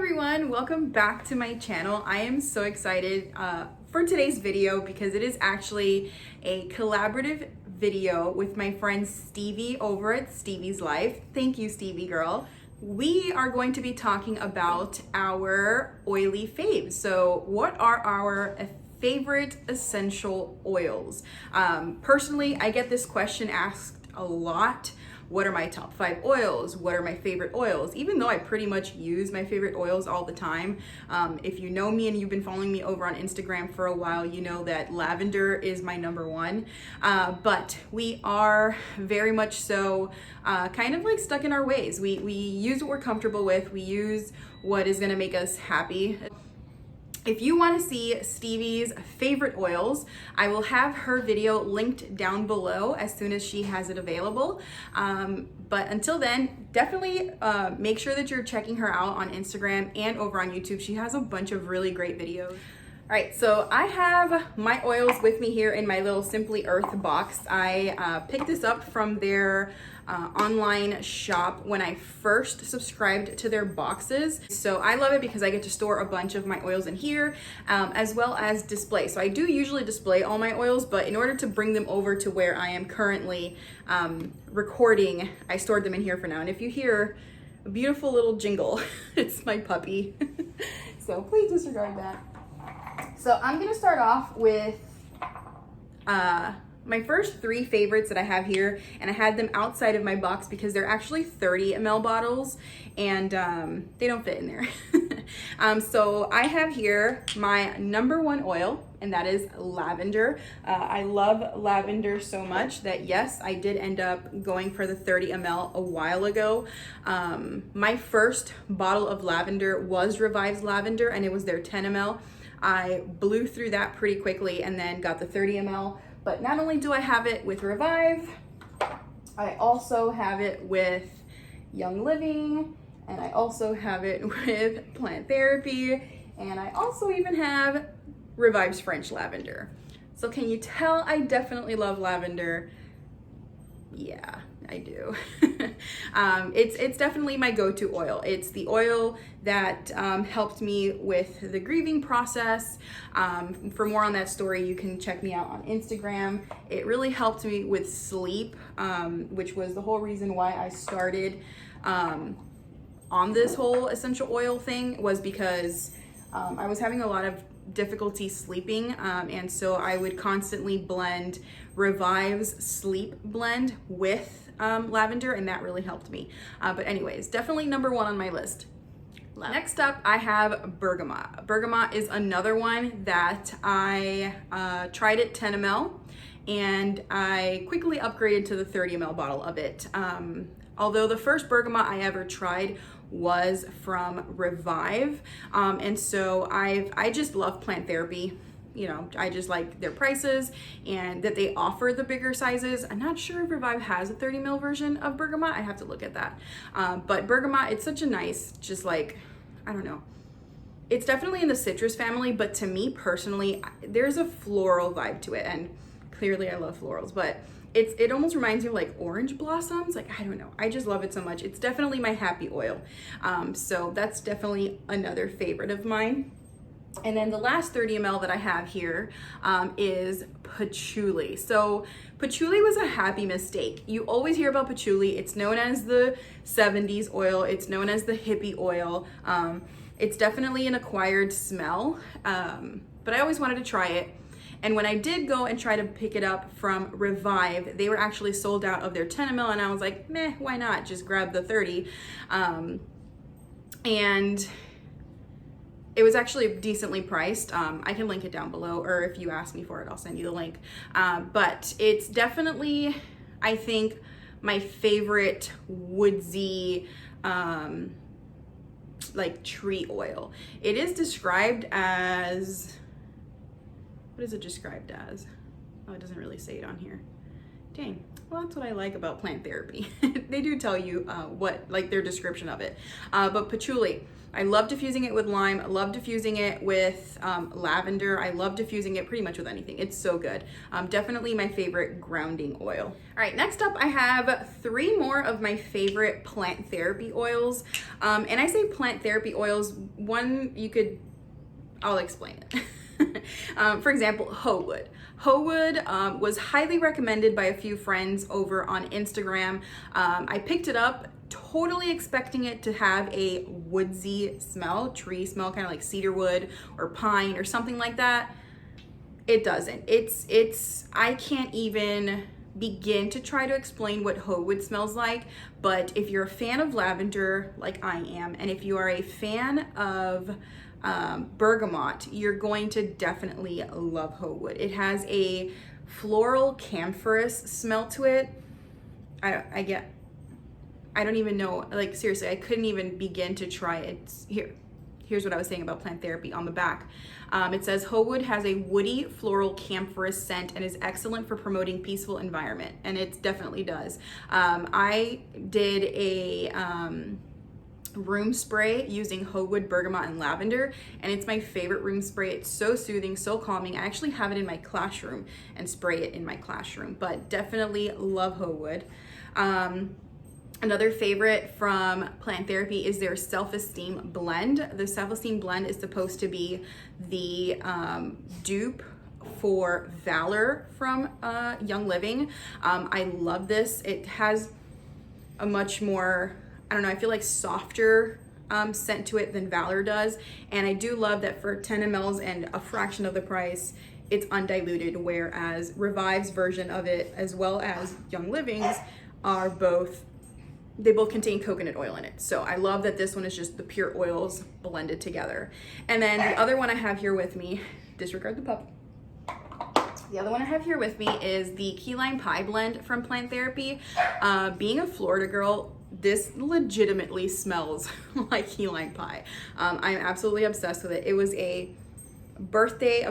everyone, welcome back to my channel. I am so excited for today's video because it is actually a collaborative video with my friend Stevie over at Stevie's Life. Thank you, Stevie girl. We are going to be talking about our oily faves. So what are our favorite essential oils? Personally, I get this question asked a lot. What are my top 5 oils? What are my favorite oils? Even though I pretty much use my favorite oils all the time. If you know me and you've been following me over on Instagram for a while, you know that lavender is my #1. But we are very much so kind of like stuck in our ways. We use what we're comfortable with. We use what is gonna make us happy. If you want to see Stevie's favorite oils, I will have her video linked down below as soon as she has it available. But until then, definitely make sure that you're checking her out on Instagram and over on YouTube. She has a bunch of really great videos. All right, so I have my oils with me here in my little Simply Earth box. I picked this up from their online shop when I first subscribed to their boxes. So I love it because I get to store a bunch of my oils in here as well as display. So I do usually display all my oils, but in order to bring them over to where I am currently recording, I stored them in here for now. And if you hear a beautiful little jingle, it's my puppy. So please disregard that. So I'm gonna start off with my first 3 favorites that I have here, and I had them outside of my box because they're actually 30 ml bottles and they don't fit in there. So I have here my #1 oil, and that is lavender. I love lavender so much that yes, I did end up going for the 30 ml a while ago. My first bottle of lavender was Revive's lavender, and it was their 10 ml. I blew through that pretty quickly and then got the 30 ml. But not only do I have it with Revive, I also have it with Young Living, and I also have it with Plant Therapy, and I also even have Revive's French Lavender. So can you tell I definitely love lavender? Yeah, I do. It's definitely my go-to oil. It's the oil that helped me with the grieving process. For more on that story, you can check me out on Instagram. It really helped me with sleep, which was the whole reason why I started on this whole essential oil thing, was because I was having a lot of difficulty sleeping, and so I would constantly blend Revive's sleep blend with lavender, and that really helped me. But anyways, definitely #1 on my list. Next up, I have bergamot. Bergamot is another one that I tried at 10 ml, and I quickly upgraded to the 30 ml bottle of it. Although the first bergamot I ever tried was from Revive, and so I just love Plant Therapy. You know, I just like their prices and that they offer the bigger sizes. I'm not sure if Revive has a 30 ml version of bergamot. I have to look at that. But bergamot, it's such a nice, just like, I don't know. It's definitely in the citrus family, but to me personally, there's a floral vibe to it. And clearly I love florals, but it almost reminds me of like orange blossoms. Like, I don't know. I just love it so much. It's definitely my happy oil. So that's definitely another favorite of mine. And then the last 30 ml that I have here is patchouli. So patchouli was a happy mistake. You always hear about patchouli. It's known as the 70s oil. It's known as the hippie oil. It's definitely an acquired smell, but I always wanted to try it. And when I did go and try to pick it up from Revive, they were actually sold out of their 10 ml, and I was like, meh, why not? Just grab the 30. And it was actually decently priced. I can link it down below, or if you ask me for it, I'll send you the link. But it's definitely, I think, my favorite woodsy, like tree oil. It is described as, what is it described as? Oh, it doesn't really say it on here. Dang. Well, that's what I like about plant therapy. They do tell you what, like their description of it. But patchouli, I love diffusing it with lime. I love diffusing it with lavender. I love diffusing it pretty much with anything. It's so good. Definitely my favorite grounding oil. All right, next up I have 3 more of my favorite plant therapy oils. And I say plant therapy oils, I'll explain it. For example, Hoe Wood. Hoe Wood was highly recommended by a few friends over on Instagram. I picked it up totally expecting it to have a woodsy smell, tree smell, kind of like cedar wood or pine or something like that. It doesn't. I can't even begin to try to explain what Hoe Wood smells like, but if you're a fan of lavender like I am, and if you are a fan of bergamot, you're going to definitely love Hoe Wood. It has a floral camphorous smell to it. I don't even know, like seriously, I couldn't even begin to try it. Here's what I was saying about plant therapy on the back. It says Hoe Wood has a woody floral camphorous scent and is excellent for promoting peaceful environment, and it definitely does. I did a room spray using Hoe Wood, bergamot, and lavender, and it's my favorite room spray. It's so soothing, so calming. I actually have it in my classroom and spray it in my classroom, but definitely love Hoe Wood. Another favorite from Plant Therapy is their Self-Esteem blend. The Self-Esteem blend is supposed to be the dupe for Valor from Young Living. I love this. It has a much more, I don't know, I feel like softer scent to it than Valor does. And I do love that for 10 mLs and a fraction of the price, it's undiluted, whereas Revive's version of it, as well as Young Living's, they both contain coconut oil in it. So I love that this one is just the pure oils blended together. And then the other one I have here with me, disregard the pup. The other one I have here with me is the Key Lime Pie blend from Plant Therapy. Being a Florida girl, this legitimately smells like key lime pie. I'm absolutely obsessed with it. It was a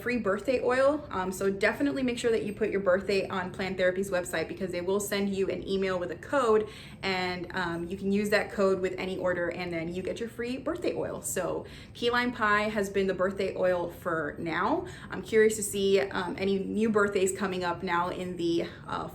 free birthday oil. So definitely make sure that you put your birthday on Plant Therapy's website, because they will send you an email with a code, and you can use that code with any order, and then you get your free birthday oil. So key lime pie has been the birthday oil for now. I'm curious to see any new birthdays coming up now in the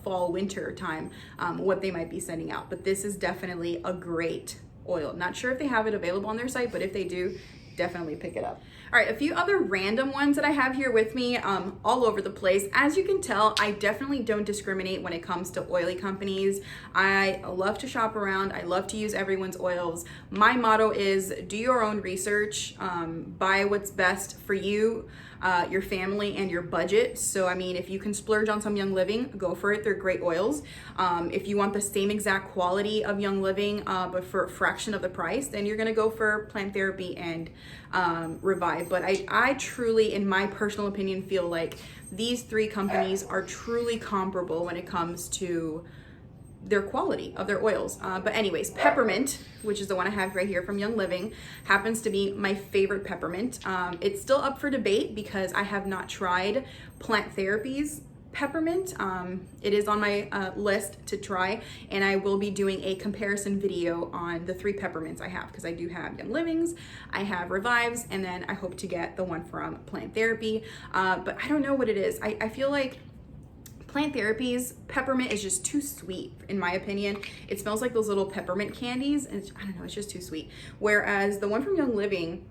fall winter time, what they might be sending out. But this is definitely a great oil. Not sure if they have it available on their site, but if they do, definitely pick it up. All right, a few other random ones that I have here with me, all over the place. As you can tell, I definitely don't discriminate when it comes to oily companies. I love to shop around. I love to use everyone's oils. My motto is do your own research, buy what's best for you, your family, and your budget. So, I mean, if you can splurge on some Young Living, go for it. They're great oils. If you want the same exact quality of Young Living, but for a fraction of the price, then you're gonna go for Plant Therapy and Revive. But I truly, in my personal opinion, feel like these 3 companies are truly comparable when it comes to their quality of their oils. But anyways, peppermint, which is the one I have right here from Young Living, happens to be my favorite peppermint. It's still up for debate because I have not tried Plant Therapy's peppermint. It is on my list to try, and I will be doing a comparison video on the 3 peppermints I have, because I do have Young Living's, I have Revive's, and then I hope to get the one from Plant Therapy. But I don't know what it is. I feel like Plant Therapy's peppermint is just too sweet, in my opinion. It smells like those little peppermint candies, and I don't know, it's just too sweet. Whereas the one from Young Living,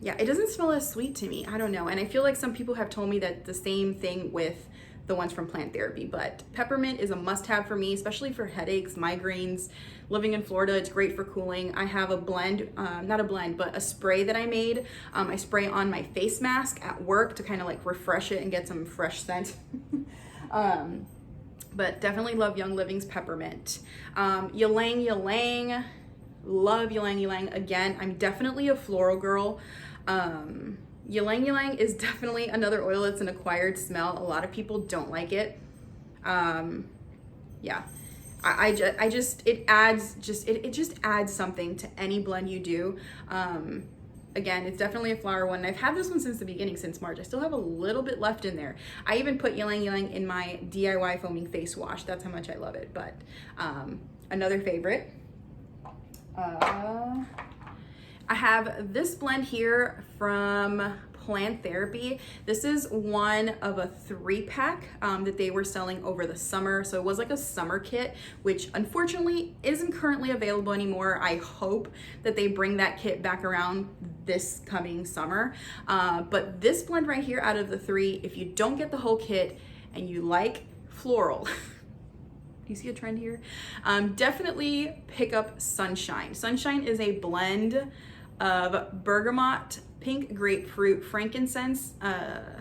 yeah, it doesn't smell as sweet to me. I don't know. And I feel like some people have told me that the same thing with the ones from Plant Therapy, but peppermint is a must-have for me, especially for headaches, migraines. Living in Florida, it's great for cooling. I have a blend, not a blend, but a spray that I made. I spray on my face mask at work to kind of like refresh it and get some fresh scent. But definitely love Young Living's peppermint. Ylang Ylang, love Ylang Ylang. Again, I'm definitely a floral girl. Ylang Ylang is definitely another oil. It's an acquired smell. A lot of people don't like it. Yeah, it just adds something to any blend you do. Again, it's definitely a flower one. And I've had this one since the beginning, since March. I still have a little bit left in there. I even put ylang ylang in my DIY foaming face wash. That's how much I love it. But another favorite. I have this blend here from Plant Therapy. This is one of a 3-pack that they were selling over the summer. So it was like a summer kit, which unfortunately isn't currently available anymore. I hope that they bring that kit back around this coming summer. But this blend right here out of the 3, if you don't get the whole kit and you like floral, do you see a trend here? Definitely pick up Sunshine. Sunshine is a blend of bergamot, pink grapefruit, frankincense,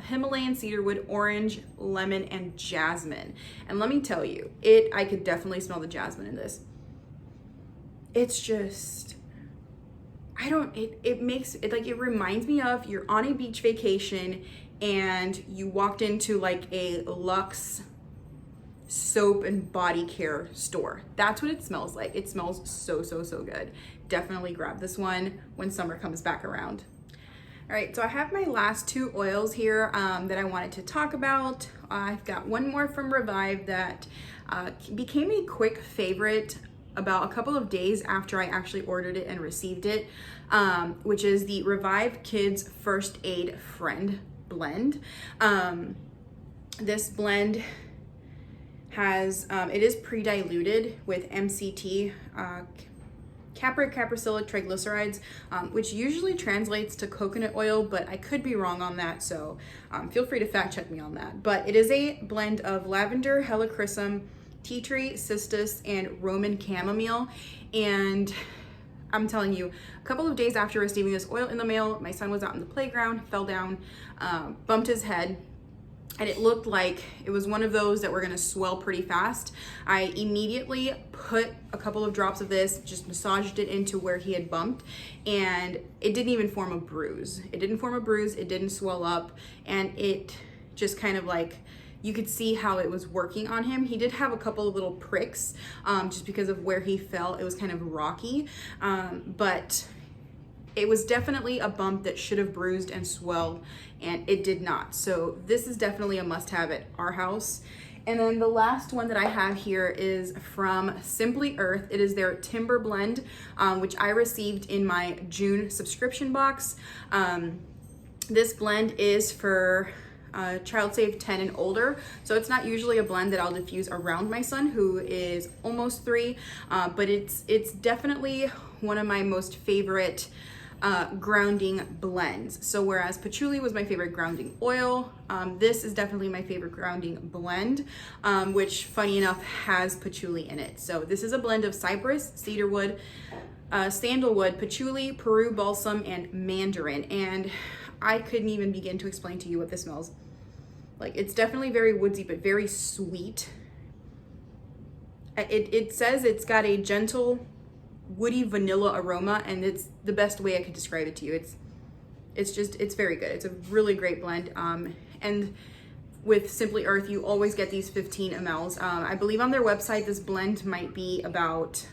Himalayan cedarwood, orange, lemon, and jasmine. And let me tell you, I could definitely smell the jasmine in this. It's just, it reminds me of you're on a beach vacation and you walked into like a luxe soap and body care store. That's what it smells like. It smells so good. Definitely grab this one when summer comes back around. All right, so I have my last 2 oils here that I wanted to talk about. I've got one more from Revive that became a quick favorite about a couple of days after I actually ordered it and received it, which is the Revive Kids First Aid Friend blend. This blend has, it is pre-diluted with MCT, caprylolic triglycerides, which usually translates to coconut oil, but I could be wrong on that, so feel free to fact check me on that. But it is a blend of lavender, helichrysum, tea tree, cistus, and Roman chamomile. And I'm telling you, a couple of days after receiving this oil in the mail, my son was out in the playground, fell down, bumped his head, and it looked like it was one of those that were gonna swell pretty fast. I immediately put a couple of drops of this, just massaged it into where he had bumped, and it didn't even form a bruise. It didn't form a bruise, it didn't swell up, and it just kind of like, you could see how it was working on him. He did have a couple of little pricks just because of where he fell. It was kind of rocky, but it was definitely a bump that should have bruised and swelled, and it did not. So this is definitely a must-have at our house. And then the last one that I have here is from Simply Earth. It is their Timber Blend, which I received in my June subscription box. This blend is for child safe 10 and older, so it's not usually a blend that I'll diffuse around my son, who is almost 3, but it's definitely one of my most favorite grounding blends. So whereas patchouli was my favorite grounding oil, this is definitely my favorite grounding blend, which funny enough has patchouli in it. So this is a blend of cypress, cedarwood, sandalwood, patchouli, Peru balsam, and mandarin. And I couldn't even begin to explain to you what this smells like. It's definitely very woodsy, but very sweet. It says it's got a gentle woody vanilla aroma, and it's the best way I could describe it to you. It's very good. It's a really great blend. And with Simply Earth, you always get these 15 mLs. I believe on their website, this blend might be about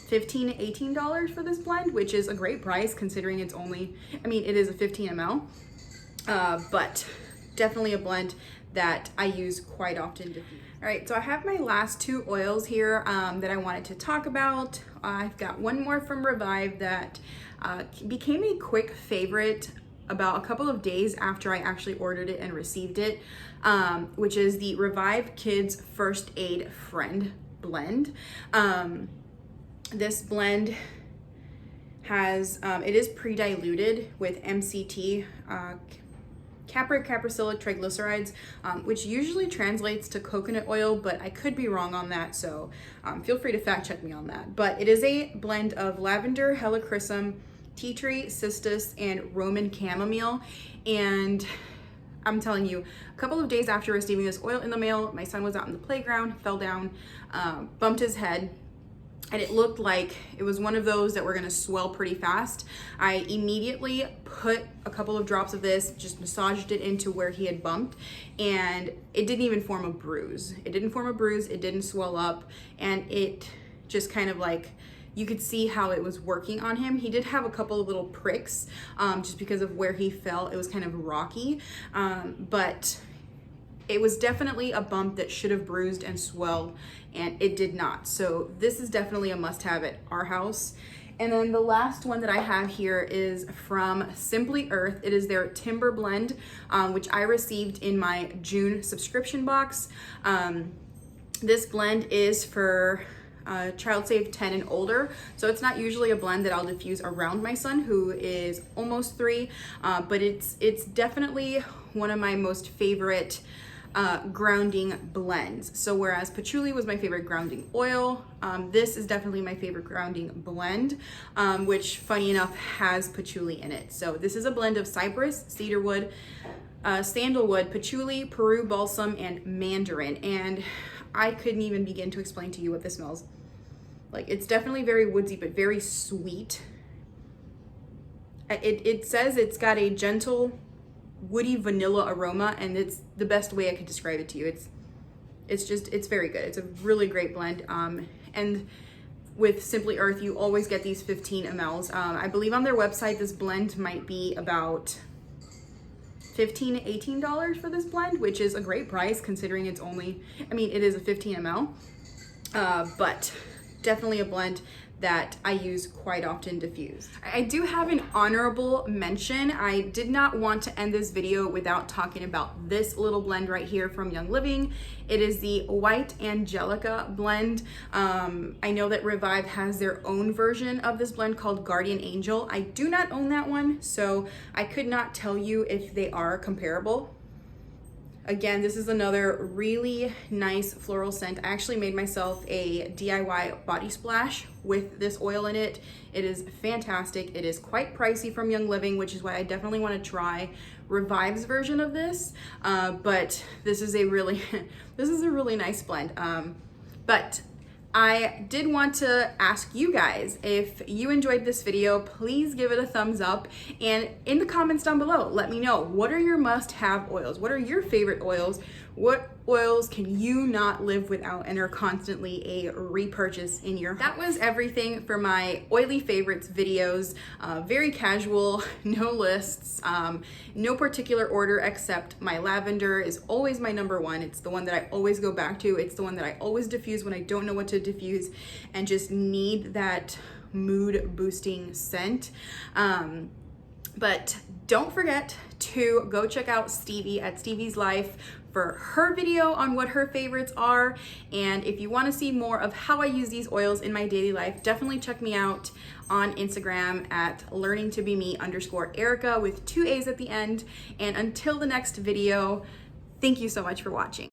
$15 to $18 for this blend, which is a great price considering it's only, it is a 15 ml, but definitely a blend that I use quite often. All right, so I have my last 2 oils here that I wanted to talk about. I've got one more from Revive that became a quick favorite about a couple of days after I actually ordered it and received it, which is the Revive Kids First Aid Friend blend. This blend has, it is pre-diluted with MCT, caprylolic triglycerides, which usually translates to coconut oil, but I could be wrong on that, so feel free to fact check me on that. But it is a blend of lavender, helichrysum, tea tree, cistus, and Roman chamomile. And I'm telling you, a couple of days after receiving this oil in the mail, my son was out in the playground, fell down, bumped his head, and it looked like it was one of those that were gonna swell pretty fast. I immediately put a couple of drops of this, just massaged it into where he had bumped, and it didn't even form a bruise. It didn't form a bruise, it didn't swell up, and it just kind of like, you could see how it was working on him. He did have a couple of little pricks just because of where he fell. It was kind of rocky, but it was definitely a bump that should have bruised and swelled, and it did not. So this is definitely a must-have at our house. And then the last one that I have here is from Simply Earth. It is their Timber Blend, which I received in my June subscription box. This blend is for child safe 10 and older, so it's not usually a blend that I'll diffuse around my son, who is almost 3, but it's definitely one of my most favorite grounding blends. So whereas patchouli was my favorite grounding oil, this is definitely my favorite grounding blend, which funny enough has patchouli in it. So this is a blend of cypress, cedarwood, sandalwood, patchouli, Peru balsam, and mandarin, and I couldn't even begin to explain to you what this smells like. It's definitely very woodsy, but very sweet. It says it's got a gentle woody vanilla aroma, and it's the best way I could describe it to you. It's very good. It's a really great blend. And with Simply Earth, you always get these 15 mLs. I believe on their website, this blend might be about $15 to $18 for this blend, which is a great price considering it's only, I mean, it is a 15 ml, but definitely a blend that I use quite often diffused. I do have an honorable mention. I did not want to end this video without talking about this little blend right here from Young Living. It is the White Angelica blend. I know that Revive has their own version of this blend called Guardian Angel. I do not own that one, so I could not tell you if they are comparable. Again, this is another really nice floral scent. I actually made myself a DIY body splash with this oil in it. It is fantastic. It is quite pricey from Young Living, which is why I definitely want to try Revive's version of this. But this is a really, this is a really nice blend. But I did want to ask you guys, if you enjoyed this video, please give it a thumbs up, and in the comments down below, let me know, what are your must-have oils? What are your favorite oils? What oils can you not live without and are constantly a repurchase in your home? That was everything for my oily favorites videos. Very casual, no lists, no particular order, except my lavender is always my number one. It's the one that I always go back to. It's the one that I always diffuse when I don't know what to diffuse and just need that mood boosting scent. But don't forget to go check out Stevie at Stevie's Life for her video on what her favorites are. And if you want to see more of how I use these oils in my daily life, definitely check me out on Instagram at learningtobeme_Erica with 2 A's at the end. And until the next video, thank you so much for watching.